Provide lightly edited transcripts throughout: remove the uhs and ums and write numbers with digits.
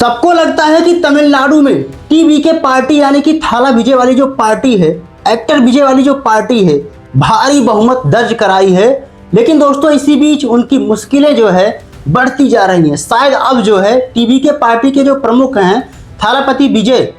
सबको लगता है कि तमिलनाडु में टीवी के पार्टी यानी कि थाला विजय वाली जो पार्टी है, एक्टर विजय वाली जो पार्टी है, भारी बहुमत दर्ज कराई है। लेकिन दोस्तों इसी बीच उनकी मुश्किलें जो है बढ़ती जा रही हैं। शायद अब जो है टीवी के पार्टी के जो प्रमुख हैं थालापति विजय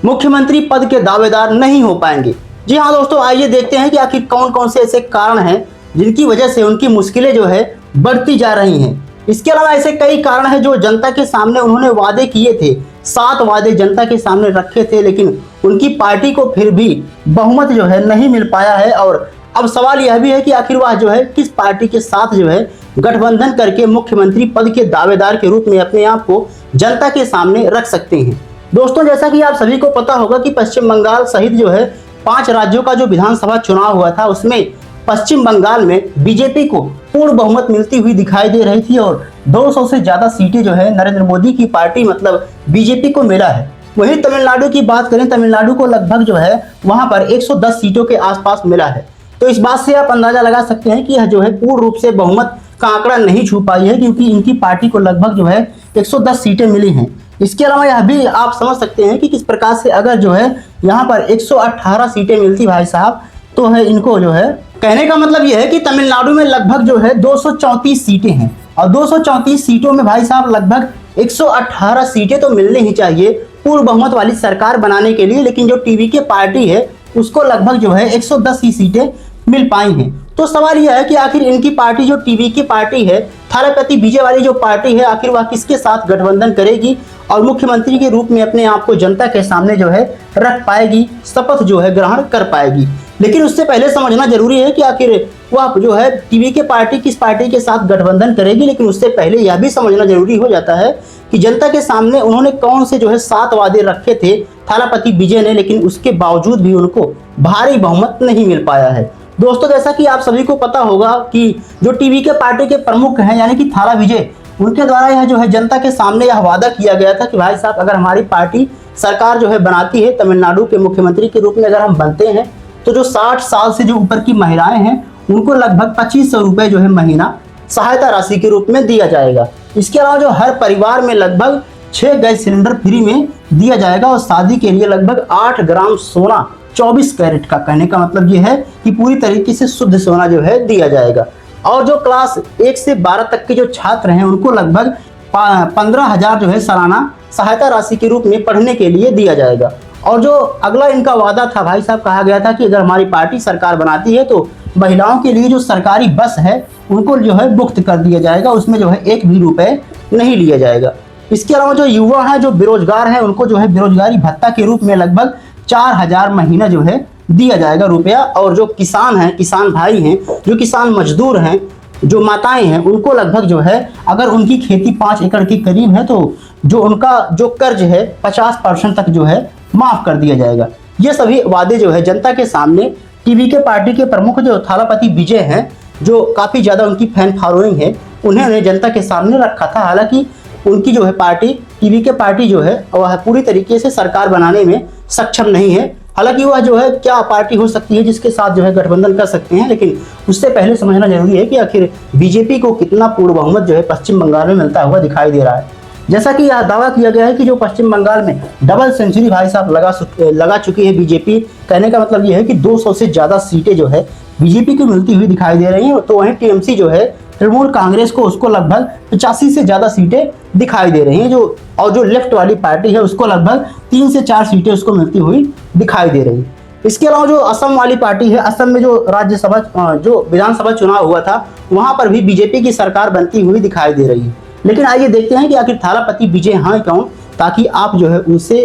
मुख्यमंत्री पद के दावेदार नहीं हो पाएंगे। जी हाँ दोस्तों, आइए देखते हैं कि आखिर कौन कौन से ऐसे कारण हैं जिनकी वजह से उनकी मुश्किलें जो है बढ़ती जा रही हैं। इसके अलावा ऐसे कई कारण हैं जो जनता के सामने उन्होंने वादे किए थे, 7 वादे जनता के सामने रखे थे, लेकिन उनकी पार्टी को फिर भी बहुमत जो है नहीं मिल पाया है। और अब सवाल यह भी है कि आखिर वह जो है किस पार्टी के साथ जो है गठबंधन करके मुख्यमंत्री पद के दावेदार के रूप में अपने आप को जनता के सामने रख सकते हैं। दोस्तों जैसा कि आप सभी को पता होगा कि पश्चिम बंगाल सहित जो है 5 राज्यों का जो विधानसभा चुनाव हुआ था उसमें पश्चिम बंगाल में बीजेपी को पूर्ण बहुमत मिलती हुई दिखाई दे रही थी और 200 से ज्यादा सीटें जो है नरेंद्र मोदी की पार्टी मतलब बीजेपी को मिला है। वहीं तमिलनाडु की बात करें, तमिलनाडु को लगभग जो है वहां पर 110 सीटों के आसपास मिला है। तो इस बात से आप अंदाजा लगा सकते हैं कि यह जो है पूर्ण रूप से बहुमत का आंकड़ा नहीं छू पाई है, क्योंकि इनकी पार्टी को लगभग जो है 110 सीटें मिली हैं। इसके अलावा यह भी आप समझ सकते हैं कि किस प्रकार से अगर जो है यहाँ पर 118 सीटें मिलती भाई साहब, तो है इनको जो है कहने का मतलब यह है कि तमिलनाडु में लगभग जो है 234 सीटें हैं और 234 सीटों में भाई साहब लगभग 118 सीटें तो मिलनी ही चाहिए पूर्ण बहुमत वाली सरकार बनाने के लिए। लेकिन जो टीवी के पार्टी है उसको लगभग जो है 110 ही सीटें मिल पाई हैं। तो सवाल यह है कि आखिर इनकी पार्टी जो टीवी की पार्टी है, थालापति विजय वाली जो पार्टी है, आखिर वह किसके साथ गठबंधन करेगी और मुख्यमंत्री के रूप में अपने आप को जनता के सामने जो है रख पाएगी, शपथ जो है ग्रहण कर पाएगी। लेकिन उससे पहले समझना जरूरी है कि आखिर वह जो है टीवी के पार्टी किस पार्टी के साथ गठबंधन करेगी। लेकिन उससे पहले यह भी समझना जरूरी हो जाता है कि जनता के सामने उन्होंने कौन से जो है 7 वादे रखे थे थालापति विजय ने, लेकिन उसके बावजूद भी उनको भारी बहुमत नहीं मिल पाया है। दोस्तों जैसा कि आप सभी को पता होगा कि जो टीवी के पार्टी के प्रमुख हैं यानी कि थाला विजय, उनके द्वारा यह जो है जनता के सामने यह वादा किया गया था कि भाई साहब अगर हमारी पार्टी सरकार जो है बनाती है, तमिलनाडु के मुख्यमंत्री के रूप में अगर हम बनते हैं, तो जो 60 साल से जो ऊपर की महिलाएं हैं उनको लगभग 2500 रुपए जो है महीना सहायता राशि के रूप में दिया जाएगा। इसके अलावा जो हर परिवार में लगभग 6 गैस सिलेंडर फ्री में दिया जाएगा और शादी के लिए लगभग 8 ग्राम सोना 24 कैरेट का, कहने का मतलब यह है कि पूरी तरीके से शुद्ध सोना जो है दिया जाएगा। और जो क्लास 1 से 12 तक के जो छात्र हैं उनको लगभग 15,000 जो है सालाना सहायता राशि के रूप में पढ़ने के लिए दिया जाएगा। और जो अगला इनका वादा था भाई साहब, कहा गया था कि अगर हमारी पार्टी सरकार बनाती है तो महिलाओं के लिए जो सरकारी बस है उनको जो है मुक्त कर दिया जाएगा, उसमें जो है 1 भी रुपए नहीं लिया जाएगा। इसके अलावा जो युवा हैं जो बेरोजगार हैं उनको जो है बेरोजगारी भत्ता के रूप में लगभग 4000 महीना जो है दिया जाएगा रुपया। और जो किसान हैं, किसान भाई हैं, जो किसान मजदूर हैं, जो माताएं हैं, उनको लगभग जो है अगर उनकी खेती 5 एकड़ के करीब है तो जो उनका जो कर्ज है 50% तक जो है माफ कर दिया जाएगा। ये सभी वादे जो है जनता के सामने टीवी के पार्टी के प्रमुख जो थालापति विजय हैं, जो काफी ज्यादा उनकी फैन फॉलोइंग है, उन्होंने जनता के सामने रखा था। हालांकि उनकी जो है पार्टी, टीवी के पार्टी जो है वह पूरी तरीके से सरकार बनाने में सक्षम नहीं है। हालांकि वह जो है क्या पार्टी हो सकती है जिसके साथ जो है गठबंधन कर सकते हैं, लेकिन उससे पहले समझना जरूरी है कि आखिर बीजेपी को कितना पूर्ण बहुमत जो है पश्चिम बंगाल में मिलता हुआ दिखाई दे रहा है। जैसा कि यह दावा किया गया है कि जो पश्चिम बंगाल में डबल सेंचुरी भाई साहब लगा चुकी है बीजेपी, कहने का मतलब यह है कि 200 से ज्यादा सीटें जो है बीजेपी को मिलती हुई दिखाई दे रही हैं। तो वहीं टीएमसी जो है तृणमूल कांग्रेस को उसको लगभग 85 से ज्यादा सीटें दिखाई दे रही हैं, और जो लेफ्ट वाली पार्टी है उसको लगभग 3 से 4 सीटें उसको मिलती हुई दिखाई दे रही है। इसके अलावा जो असम वाली पार्टी है, असम में जो राज्यसभा जो विधानसभा चुनाव हुआ था वहां पर भी बीजेपी की सरकार बनती हुई दिखाई दे रही है। लेकिन आइए देखते हैं कि आखिर थालापति विजय हैं कौन, ताकि आप जो है उनसे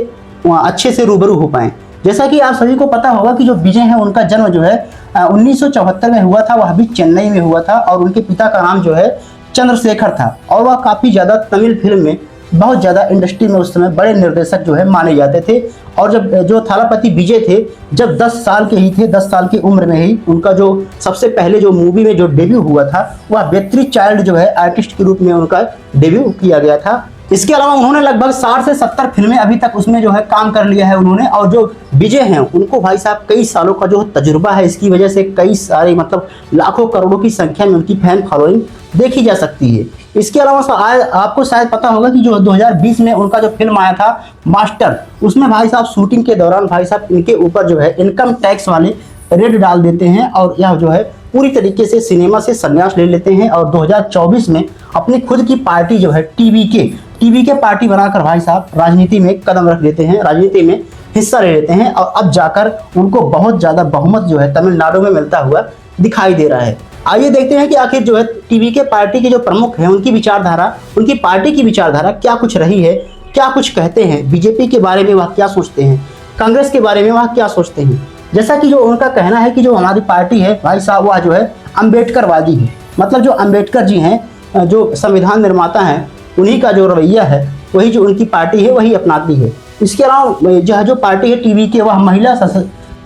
अच्छे से रूबरू हो पाएं। जैसा कि आप सभी को पता होगा कि जो विजय है उनका जन्म जो है 1974 में हुआ था, वह भी चेन्नई में हुआ था और उनके पिता का नाम जो है चंद्रशेखर था। और वह काफ़ी ज़्यादा तमिल फिल्म में बहुत ज़्यादा इंडस्ट्री में उस समय बड़े निर्देशक जो है माने जाते थे। और जब जो थालापति विजय थे, जब 10 साल के ही थे, 10 साल की उम्र में ही उनका जो सबसे पहले जो मूवी में जो डेब्यू हुआ था वह बेत्री चाइल्ड जो है आर्टिस्ट के रूप में उनका डेब्यू किया गया था। इसके अलावा उन्होंने लगभग 60 से 70 फिल्में अभी तक उसमें जो है काम कर लिया है उन्होंने। और जो विजय हैं उनको भाई साहब कई सालों का जो तजुर्बा है, इसकी वजह से कई सारे मतलब लाखों करोड़ों की संख्या में उनकी फैन फॉलोइंग देखी जा सकती है। इसके अलावा आपको शायद पता होगा कि जो 2020 में उनका जो फिल्म आया था मास्टर, उसमें भाई साहब शूटिंग के दौरान भाई साहब इनके ऊपर जो है इनकम टैक्स वाले रेड डाल देते हैं और यह जो है पूरी तरीके से सिनेमा से संन्यास ले लेते हैं। और 2024 में अपनी खुद की पार्टी जो है टीवी के पार्टी बनाकर भाई साहब राजनीति में कदम रख लेते हैं, राजनीति में हिस्सा ले लेते हैं। और अब जाकर उनको बहुत ज़्यादा बहुमत जो है तमिलनाडु में मिलता हुआ दिखाई दे रहा है। आइए देखते हैं कि आखिर जो है टीवी के पार्टी के जो प्रमुख हैं उनकी विचारधारा, उनकी पार्टी की विचारधारा क्या कुछ रही है, क्या कुछ कहते हैं, बीजेपी के बारे में वह क्या सोचते हैं, कांग्रेस के बारे में वह क्या सोचते हैं। जैसा कि जो उनका कहना है कि जो हमारी पार्टी है भाई साहब वह जो है अम्बेडकरवादी है, मतलब जो अम्बेडकर जी हैं, जो संविधान निर्माता हैं, उन्हीं का जो रवैया है वही जो उनकी पार्टी है वही अपनाती है। इसके अलावा जो पार्टी है टीवी की वह महिला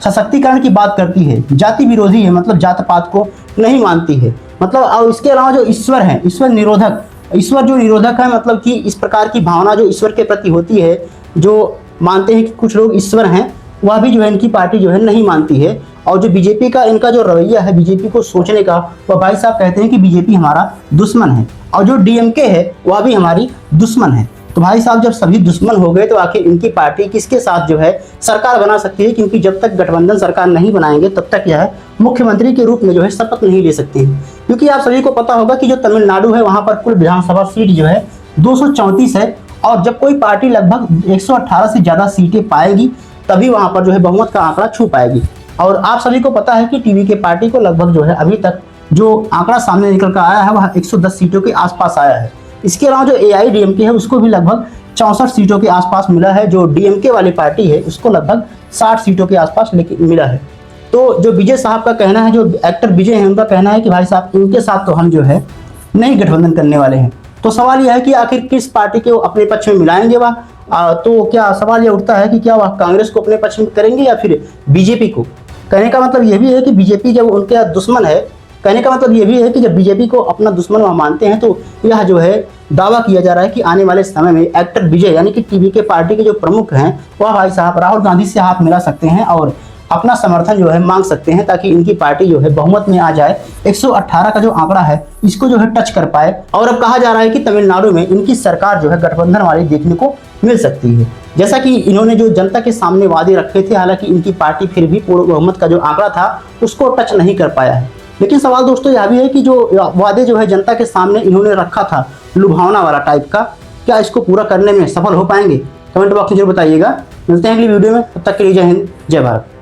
सशक्तिकरण की बात करती है, जाति विरोधी है, मतलब जात पात को नहीं मानती है, मतलब। और इसके अलावा जो ईश्वर है, ईश्वर जो निरोधक है, मतलब कि इस प्रकार की भावना जो ईश्वर के प्रति होती है, जो मानते हैं कि कुछ लोग ईश्वर हैं, वह भी जो है इनकी पार्टी जो है नहीं मानती है। और जो बीजेपी का इनका जो रवैया है बीजेपी को सोचने का, वह भाई साहब कहते हैं कि बीजेपी हमारा दुश्मन है। और जो डीएमके है वह भी हमारी दुश्मन है। तो भाई साहब जब सभी दुश्मन हो गए तो आखिर इनकी पार्टी किसके साथ जो है सरकार बना सकती है, क्योंकि जब तक गठबंधन सरकार नहीं बनाएंगे तब तक यह मुख्यमंत्री के रूप में जो है शपथ नहीं ले सकते हैं। क्योंकि आप सभी को पता होगा कि जो तमिलनाडु है वहाँ पर कुल विधानसभा सीट जो है 234 है। और जब कोई पार्टी लगभग 118 से ज़्यादा सीटें पाएगी तभी वहाँ पर जो है बहुमत का आंकड़ा छू पाएगी। और आप सभी को पता है कि टीवी के पार्टी को लगभग जो है अभी तक जो आंकड़ा सामने निकल कर आया है वह 110 सीटों के आसपास आया है। इसके अलावा जो एआईडीएमके है उसको भी लगभग 64 सीटों के आसपास मिला है। जो डीएमके वाली पार्टी है उसको लगभग 60 सीटों के आसपास मिला है। तो जो विजय साहब का कहना है, जो एक्टर विजय है उनका कहना है कि भाई साहब इनके साथ तो हम जो है नहीं गठबंधन करने वाले हैं। तो सवाल यह है कि आखिर किस पार्टी को अपने पक्ष में मिलाएंगे वह। तो क्या सवाल यह उठता है कि क्या वह कांग्रेस को अपने पक्ष में करेंगे या फिर बीजेपी को। कहने का मतलब यह भी है कि बीजेपी जब उनके दुश्मन है, कहने का मतलब ये भी है कि जब बीजेपी को अपना दुश्मन वह मानते हैं तो यह जो है दावा किया जा रहा है कि आने वाले समय में एक्टर विजय यानी कि टीवी के पार्टी के जो प्रमुख हैं वह भाई साहब राहुल गांधी से हाथ मिला सकते हैं और अपना समर्थन जो है मांग सकते हैं, ताकि इनकी पार्टी जो है बहुमत में आ जाए। 118 का जो आंकड़ा है इसको जो है टच कर पाए। और अब कहा जा रहा है कि तमिलनाडु में इनकी सरकार जो है गठबंधन वाली देखने को मिल सकती है, जैसा कि इन्होंने जो जनता के सामने वादे रखे थे। हालांकि इनकी पार्टी फिर भी पूर्ण बहुमत का जो आंकड़ा था उसको टच नहीं कर पाया है। लेकिन सवाल दोस्तों यह भी है कि जो वादे जो है जनता के सामने इन्होंने रखा था लुभावना वाला टाइप का, क्या इसको पूरा करने में सफल हो पाएंगे? कमेंट बॉक्स में जरूर बताइएगा। मिलते हैं अगली वीडियो में, तब तक के लिए जय हिंद, जय भारत।